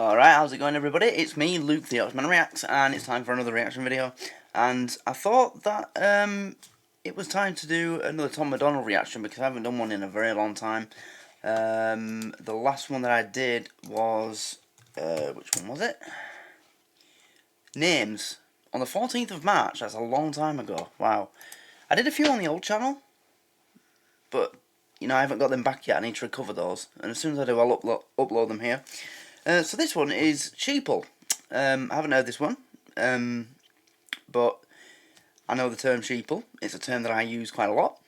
Alright, how's it going everybody? It's me, Luke the Oxman Reacts, and it's time for another reaction video. And I thought that it was time to do another Tom MacDonald reaction because I haven't done one in a very long time. The last one that I did was, which one was it? Names. On the 14th of March, that's a long time ago. Wow. I did a few on the old channel, but, you know, I haven't got them back yet. I need to recover those. And as soon as I do, I'll upload them here. So this one is Sheeple. I haven't heard this one, but I know the term Sheeple. It's a term that I use quite a lot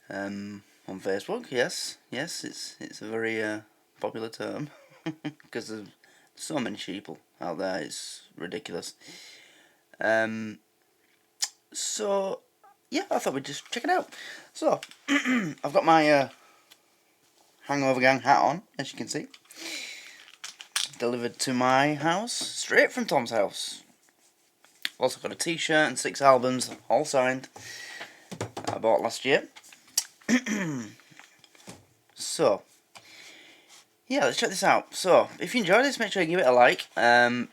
on Facebook. Yes, it's a very popular term because there's so many sheeple out there. It's ridiculous. So yeah, I thought we'd just check it out. So I've got my Hangover Gang hat on, as you can see. Delivered to my house, straight from Tom's house. Also got a t-shirt and 6 albums, all signed, that I bought last year. So, yeah, let's check this out. So, if you enjoyed this, make sure you give it a like. In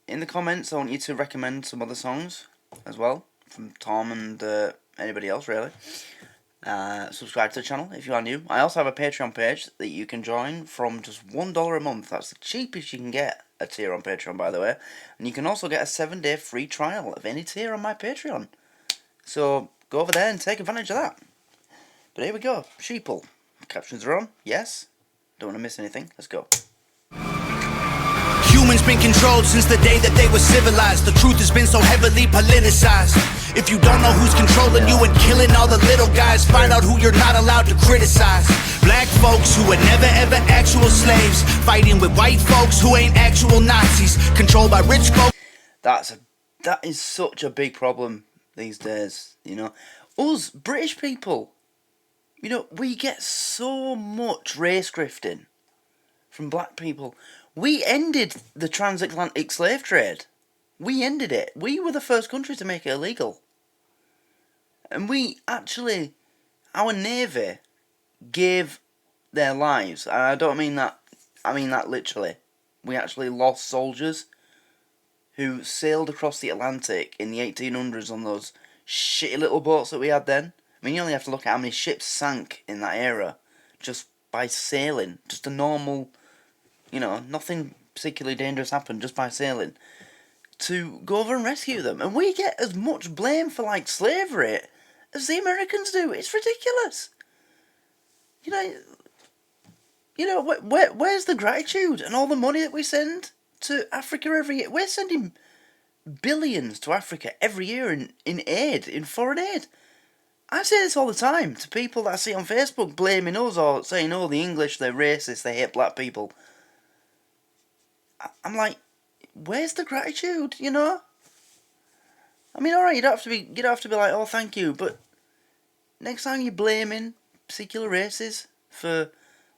the comments, I want you to recommend some other songs as well, from Tom and anybody else, really. Subscribe to the channel if you are new. I also have a Patreon page that you can join from just $1 a month. That's the cheapest you can get a tier on Patreon, by the way. And you can also get a 7-day free trial of any tier on my Patreon. So go over there and take advantage of that. But here we go. Sheeple. Captions are on. Yes. Don't want to miss anything. Let's go. Humans been controlled since the day that they were civilized. The truth has been so heavily politicized. If you don't know who's controlling you and killing all the little guys, find out who you're not allowed to criticize. Black folks who were never ever actual slaves, fighting with white folks who ain't actual Nazis, controlled by rich folks. That is such a big problem these days, you know. Us British people, you know, we get so much race grifting from black people. We ended the transatlantic slave trade. We ended it. We were the first country to make it illegal. And we actually, our navy gave their lives. And I don't mean that, I mean that literally. We actually lost soldiers who sailed across the Atlantic in the 1800s on those shitty little boats that we had then. I mean, you only have to look at how many ships sank in that era just by sailing. Just a normal, you know, nothing particularly dangerous happened just by sailing. To go over and rescue them. And we get as much blame for, like, slavery as the Americans do. It's ridiculous. You know, where's the gratitude and all the money that we send to Africa every year? We're sending billions to Africa every year in aid, in foreign aid. I say this all the time to people that I see on Facebook blaming us or saying, oh, the English, they're racist, they hate black people. I'm like, where's the gratitude, you know? I mean, alright, you don't have to be like, oh, thank you, but next time you're blaming particular races for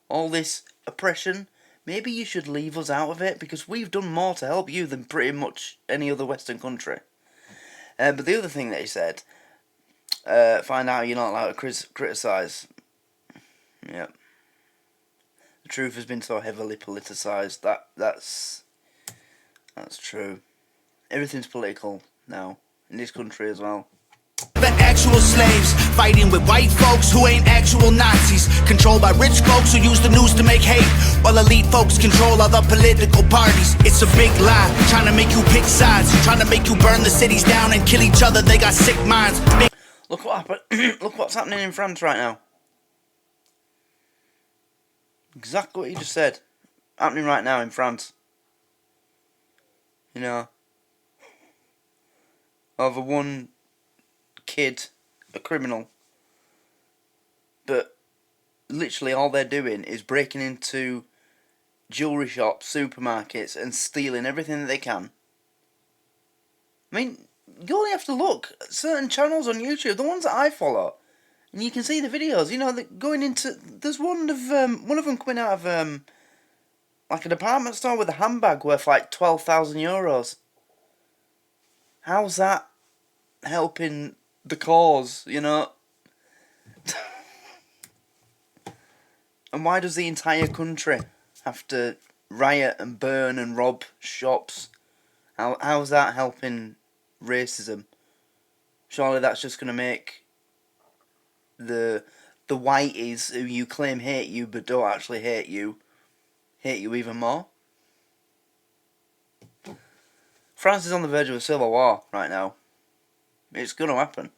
all this oppression, maybe you should leave us out of it, because we've done more to help you than pretty much any other Western country. But the other thing that he said, find out you're not allowed to criticise. Yep. The truth has been so heavily politicised. That's true. Everything's political now, in this country as well. The actual slaves, fighting with white folks who ain't actual Nazis, controlled by rich folks who use the news to make hate, while elite folks control other political parties. It's a big lie, trying to make you pick sides, trying to make you burn the cities down and kill each other. They got sick minds. Look what happened. Look what's happening in France right now. Exactly what you just said. Happening right now in France. You know, over one kid, a criminal, but literally all they're doing is breaking into jewellery shops, supermarkets, and stealing everything that they can. I mean, you only have to look at certain channels on YouTube, the ones that I follow, and you can see the videos. You know, that going into, there's one of them coming out of like a department store with a handbag worth like 12,000 euros. How's that helping the cause, you know? And why does the entire country have to riot and burn and rob shops. How's that helping racism? Surely that's just going to make the whiteys who you claim hate you but don't actually hate you even more. France is on the verge of a civil war right now. It's going to happen.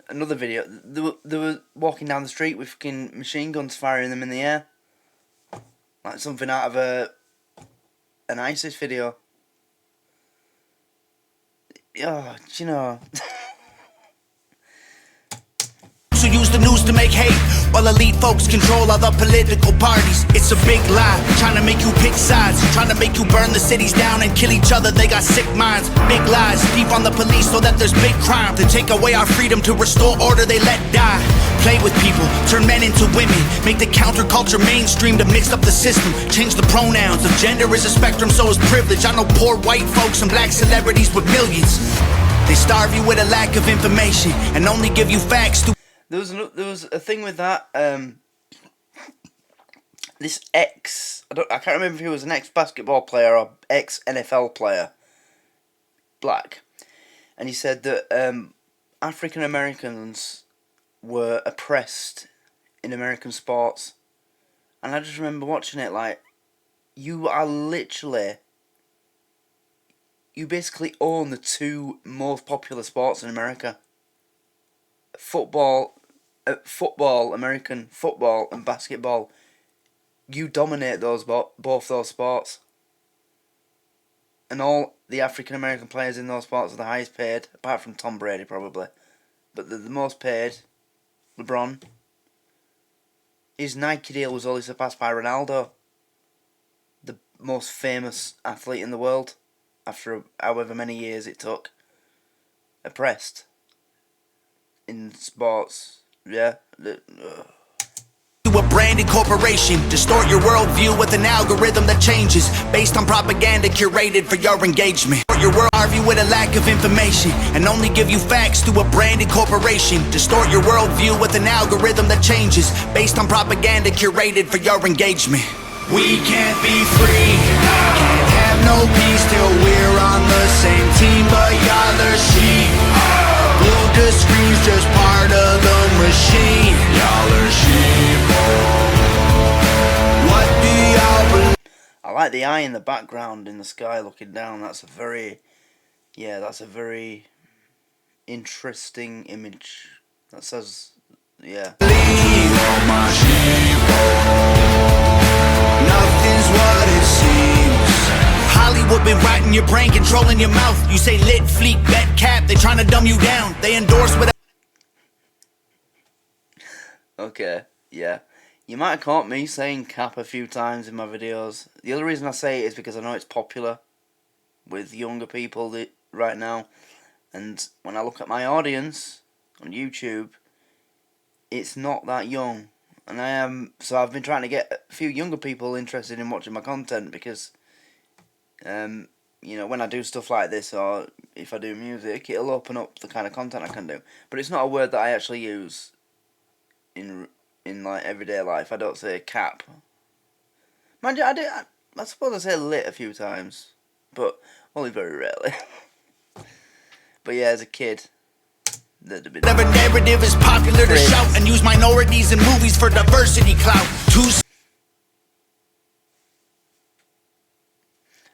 Another video. They were walking down the street with fucking machine guns firing them in the air. Like something out of an ISIS video. Oh, do you know... Who use the news to make hate, while elite folks control other political parties. It's a big lie, trying to make you pick sides, trying to make you burn the cities down and kill each other. They got sick minds, big lies, deep on the police so that there's big crime. To take away our freedom, to restore order they let die. Play with people, turn men into women, make the counterculture mainstream to mix up the system. Change the pronouns, if gender is a spectrum, so is privilege. I know poor white folks and black celebrities with millions. They starve you with a lack of information and only give you facts through. There was a thing with that. This I can't remember if he was an ex-basketball player or ex-NFL player, black, and he said that African Americans were oppressed in American sports, and I just remember watching it like, you basically own the two most popular sports in America. Football, American football and basketball. You dominate both those sports. And all the African American players in those sports are the highest paid, apart from Tom Brady probably. But the most paid, LeBron. His Nike deal was only surpassed by Ronaldo, the most famous athlete in the world, after however many years it took. Oppressed in sports, yeah. To a branded corporation, distort your worldview with an algorithm that changes based on propaganda curated for your engagement. Your world argue with a lack of information and only give you facts to a branded corporation. Distort your worldview with an algorithm that changes based on propaganda curated for your engagement. We can't be free, can't have no peace till we're on the same team, but y'all are sheep. Glued to screens, just part of the machine. Y'all are sheeple. What do y'all believe? I like the eye in the background in the sky looking down. That's a very interesting image. That says, yeah. On my nothing's what it seems. Hollywood been writing your brain, controlling your mouth. You say lit, fleet, bet, cap. They trying to dumb you down. They endorse with. Okay, yeah. You might have caught me saying cap a few times in my videos. The other reason I say it is because I know it's popular with younger people right now. And when I look at my audience on YouTube, it's not that young. And so I've been trying to get a few younger people interested in watching my content because, you know, when I do stuff like this or if I do music, it'll open up the kind of content I can do. But it's not a word that I actually use in like everyday life. I don't say cap. Mind you, I suppose I say lit a few times, but only very rarely. But yeah, as a kid, Whatever narrative is popular to shout and use minorities in movies for diversity clout.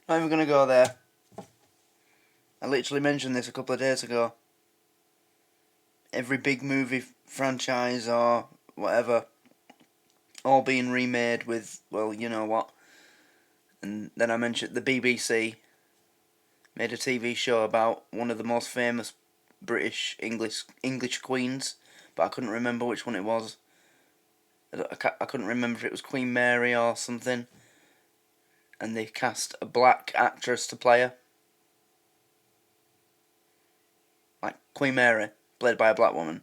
Not even gonna go there. I literally mentioned this a couple of days ago. Every big movie franchise or whatever, all being remade with, well, you know what. And then I mentioned the BBC made a TV show about one of the most famous British English queens, but I couldn't remember which one it was. I couldn't remember if it was Queen Mary or something. And they cast a black actress to play her. Like Queen Mary, played by a black woman.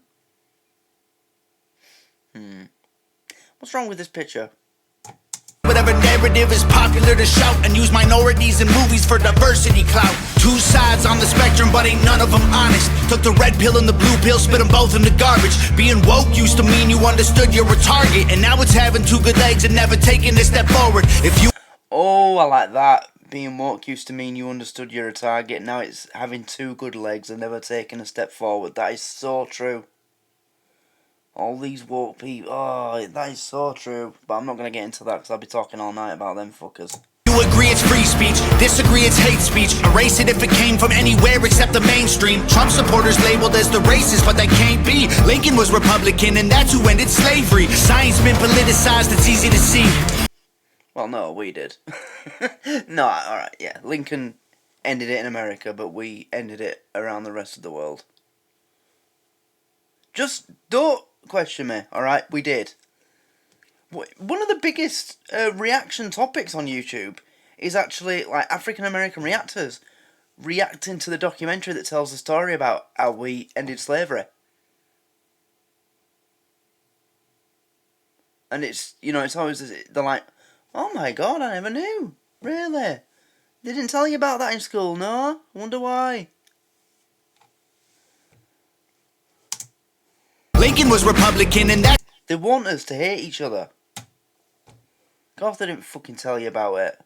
What's wrong with this picture? Whatever narrative is popular to shout and use minorities in movies for diversity clout. Two sides on the spectrum, but ain't none of them honest. Took the red pill and the blue pill, spit them both in the garbage. Being woke used to mean you understood you're a target, and now it's having two good legs and never taking a step forward. If you... Oh, I like that. Being woke used to mean you understood you're a target. Now it's having two good legs and never taking a step forward. That is so true. All these woke people. Oh, that is so true. But I'm not going to get into that because I'll be talking all night about them fuckers. You agree it's free speech, disagree it's hate speech. Erase it if it came from anywhere except the mainstream. Trump supporters labeled as the racist, but that can't be. Lincoln was Republican and that's who ended slavery. Science been politicized, it's easy to see. Well, no, we did. No, alright, yeah. Lincoln ended it in America, but we ended it around the rest of the world. Just don't question me, alright? We did. One of the biggest reaction topics on YouTube is actually like African American reactors reacting to the documentary that tells the story about how we ended slavery. And it's, you know, it's always, they're like, oh my god, I never knew. Really? They didn't tell you about that in school, no? I wonder why. Lincoln was Republican and that... They want us to hate each other. God, if they didn't fucking tell you about it.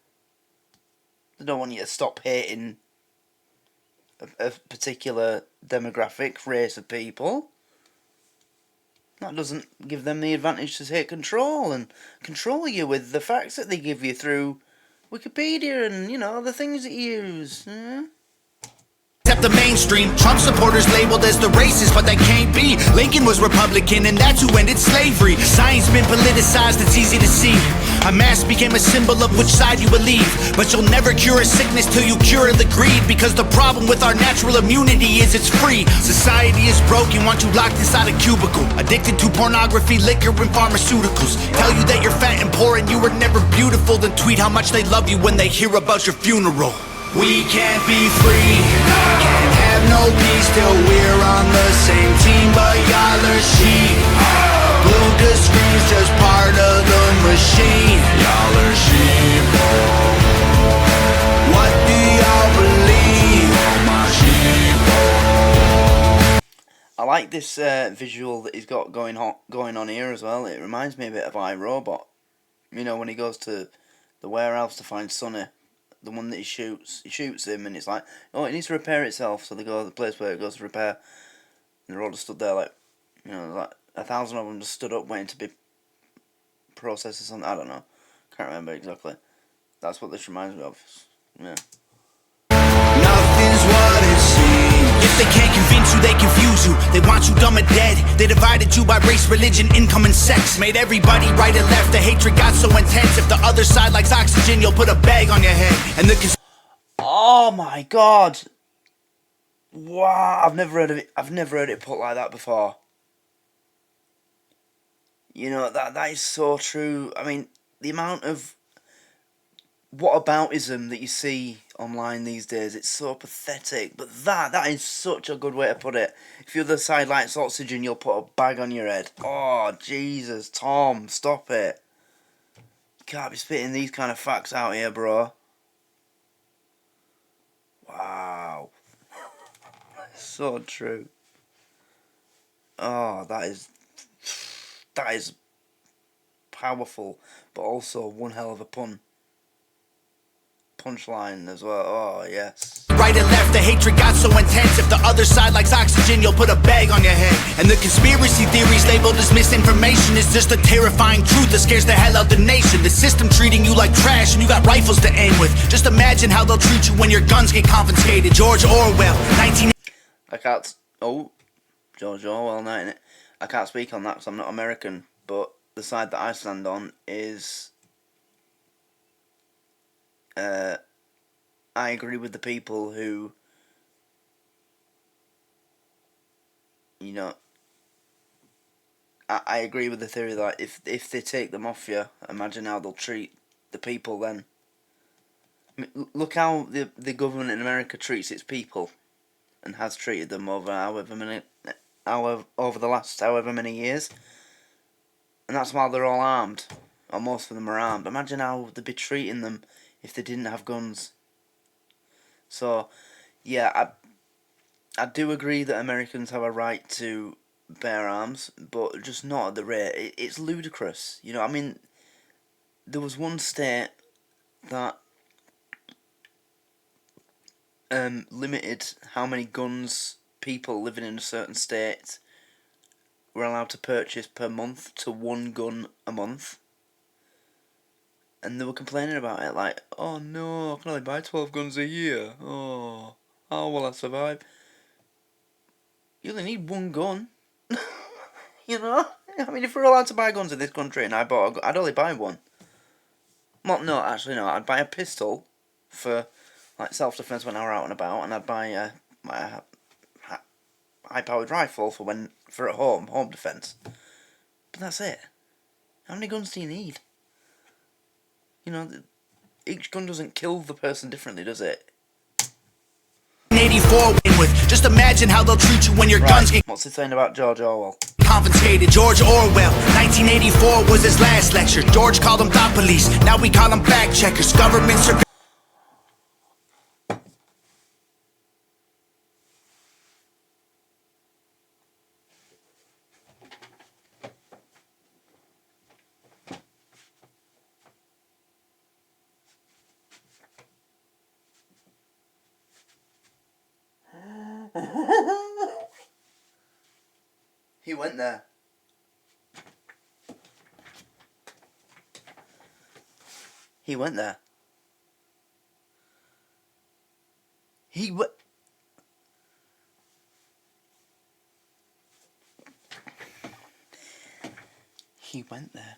They don't want you to stop hating a particular demographic, race of people. That doesn't give them the advantage to take control and control you with the facts that they give you through Wikipedia and, you know, the things that you use. Except the mainstream. Trump supporters labeled as the racist, but that can't be. Lincoln was Republican and that's who ended slavery. Science been politicized, it's easy to see. A mask became a symbol of which side you believe. But you'll never cure a sickness till you cure the greed. Because the problem with our natural immunity is it's free. Society is broken, want you locked inside a cubicle. Addicted to pornography, liquor, and pharmaceuticals. Tell you that you're fat and poor and you were never beautiful. Then tweet how much they love you when they hear about your funeral. We can't be free, can't have no peace till we're on the same team. But y'all are sheep, glued to screens, just part of the machine. Y'all are sheep. What do y'all believe? My sheep. I like this visual that he's got going on here as well. It reminds me a bit of iRobot. You know, when he goes to the warehouse to find Sonny. The one that he shoots him, and it's like, oh, it needs to repair itself. So they go to the place where it goes to repair, and they're all just stood there like, you know, like 1,000 of them just stood up waiting to be processed or something. I don't know, can't remember exactly. That's what this reminds me of. Yeah. Nothing's what it seems. If they can't convince you, they confuse you. They want you dumb and dead. They divided you by race, religion, income, and sex. Made everybody right and left. The hatred got so intense. If the other side likes oxygen, you'll put a bag on your head. And the oh my god! Wow, I've never heard of it. I've never heard it put like that before. You know, that is so true. I mean, the amount of whataboutism that you see online these days, it's so pathetic. But that is such a good way to put it. If the other side likes oxygen, you'll put a bag on your head. Oh, Jesus, Tom, stop it. You can't be spitting these kind of facts out here, bro. Wow. So true. Oh, that is powerful, but also one hell of a punchline as well. Oh, yes. Right and left, the hatred got so intense. If the other side likes oxygen, you'll put a bag on your head. And the conspiracy theories labeled as misinformation is just a terrifying truth that scares the hell out the nation. The system treating you like trash and you got rifles to aim with. Just imagine how they'll treat you when your guns get confiscated. George Orwell, 19... I can't... Oh, George Orwell, 19... I can't speak on that because I'm not American, but the side that I stand on is... I agree with the people who, you know, I agree with the theory that if they take them off you, imagine how they'll treat the people then. I mean, look how the government in America treats its people, and has treated them over the last however many years, and that's while they're all armed, or most of them are armed. Imagine how they'd be treating them if they didn't have guns. So, yeah, I do agree that Americans have a right to bear arms, but just not at the rate. It's ludicrous. You know, I mean, there was one state that limited how many guns people living in a certain state were allowed to purchase per month to 1 gun a month. And they were complaining about it, like, oh no, I can only buy 12 guns a year. Oh, how will I survive? You only need 1 gun. You know? I mean, if we're allowed to buy guns in this country and I'd only buy 1. Well, no, actually no, I'd buy a pistol for, like, self-defense when I were out and about, and I'd buy my high-powered rifle for at home defense. But that's it. How many guns do you need? You know, each gun doesn't kill the person differently, does it? 84 with. Just imagine how they'll treat you when your guns get. What's it saying about George Orwell? Confiscated. George Orwell, 1984 was his last lecture. George called them thought police. Now we call them fact checkers. Governments are. He went there. He went there. He went there.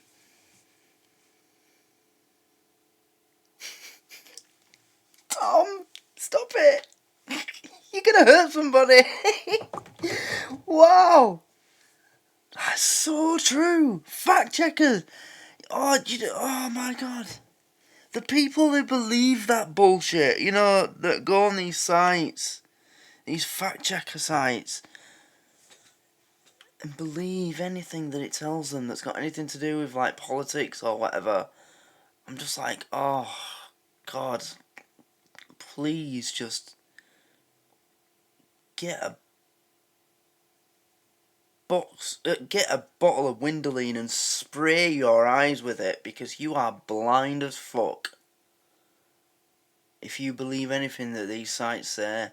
Tom, stop it. You're gonna hurt somebody. Wow. That's so true. Fact checkers. Oh my god. The people who believe that bullshit, you know, that go on these sites, these fact checker sites, and believe anything that it tells them that's got anything to do with, like, politics or whatever. I'm just like, oh god, please just get a bottle of Windoline and spray your eyes with it, because you are blind as fuck if you believe anything that these sites say.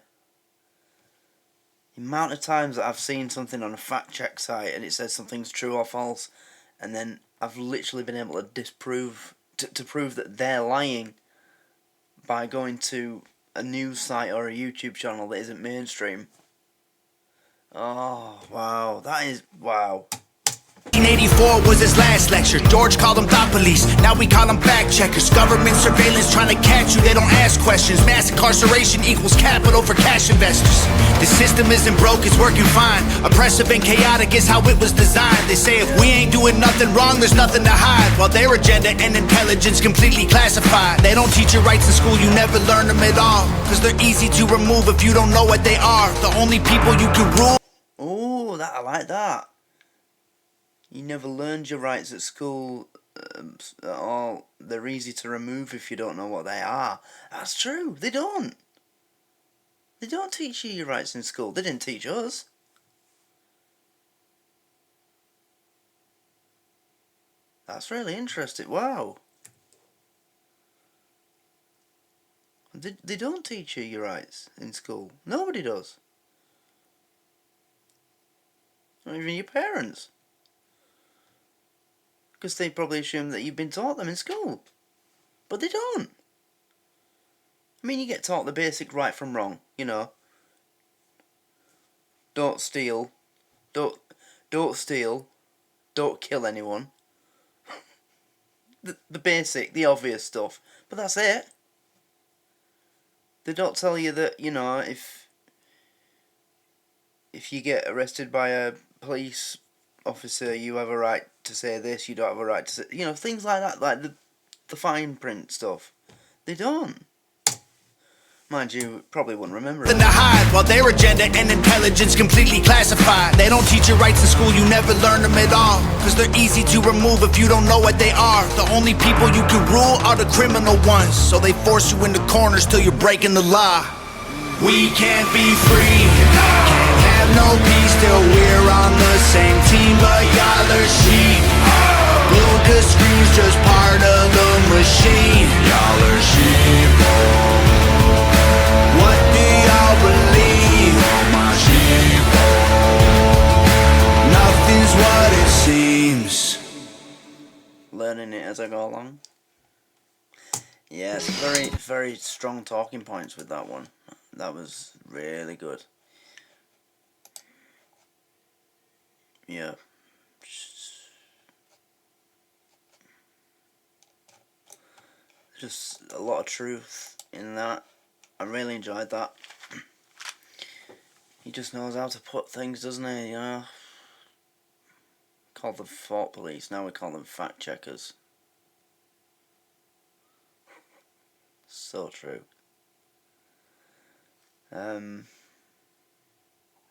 The amount of times that I've seen something on a fact check site and it says something's true or false, and then I've literally been able to disprove to prove that they're lying by going to a news site or a YouTube channel that isn't mainstream. Oh, wow. That is... wow. 1984 was his last lecture. George called them thought police. Now we call them fact checkers. Government surveillance trying to catch you. They don't ask questions. Mass incarceration equals capital for cash investors. The system isn't broke, it's working fine. Oppressive and chaotic is how it was designed. They say if we ain't doing nothing wrong, there's nothing to hide. While their agenda and intelligence completely classified. They don't teach you rights in school, you never learn them at all. Cause they're easy to remove if you don't know what they are. The only people you can rule. Oh, I like that. You never learned your rights at school at all. They're easy to remove if you don't know what they are. That's true. They don't. They don't teach you your rights in school. They didn't teach us. That's really interesting. Wow. They don't teach you your rights in school. Nobody does. Not even your parents. Because they probably assume that you've been taught them in school. But they don't. I mean, you get taught the basic right from wrong, you know. Don't steal. Don't steal. Don't kill anyone. The basic, the obvious stuff. But that's it. They don't tell you that, you know, if you get arrested by a police officer, you have a right to say this, you don't have a right to say... You know, things like that, like the fine print stuff. They don't. Mind you, probably wouldn't remember it. To hide, while their agenda and intelligence completely classified. They don't teach you rights in school, you never learn them at all. Cause they're easy to remove if you don't know what they are. The only people you can rule are the criminal ones. So they force you into corners till you're breaking the law. We can't be free, can't have no peace till we're on the same team. But y'all are sheep, blue cause scream's just part of the machine. Y'all are sheeple. What do y'all believe? Oh my sheeple. Nothing's what it seems. Learning it as I go along. Yes, very, very strong talking points with that one. That was really good. Yeah. Just a lot of truth in that. I really enjoyed that. He just knows how to put things, doesn't he? You know? Called them thought police, now we call them fact checkers. So true.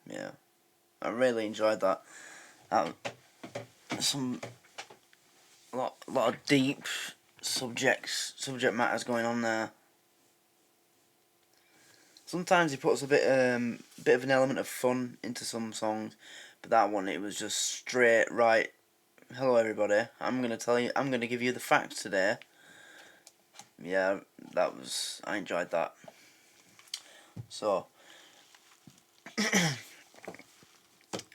Yeah, I really enjoyed that. Some lot of deep subject matters going on there. Sometimes he puts a bit of an element of fun into some songs, but that one, it was just straight right. Hello everybody, I'm gonna give you the facts today. Yeah, I enjoyed that. So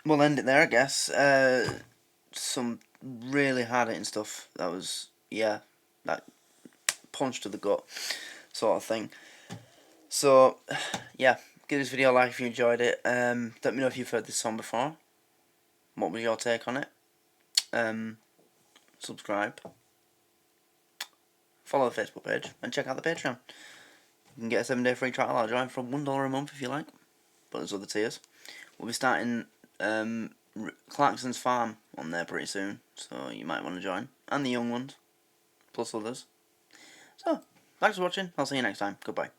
we'll end it there, I guess. Some really hard hitting stuff. That was, yeah, that punch to the gut sort of thing. So yeah, give this video a like if you enjoyed it. Let me know if you've heard this song before. What was your take on it? Subscribe, follow the Facebook page, and check out the Patreon. You can get a 7-day free trial. I'll join from $1 a month if you like, but there's other tiers. We'll be starting Clarkson's Farm on there pretty soon, so you might want to join, and the young ones, plus others. So, thanks for watching. I'll see you next time. Goodbye.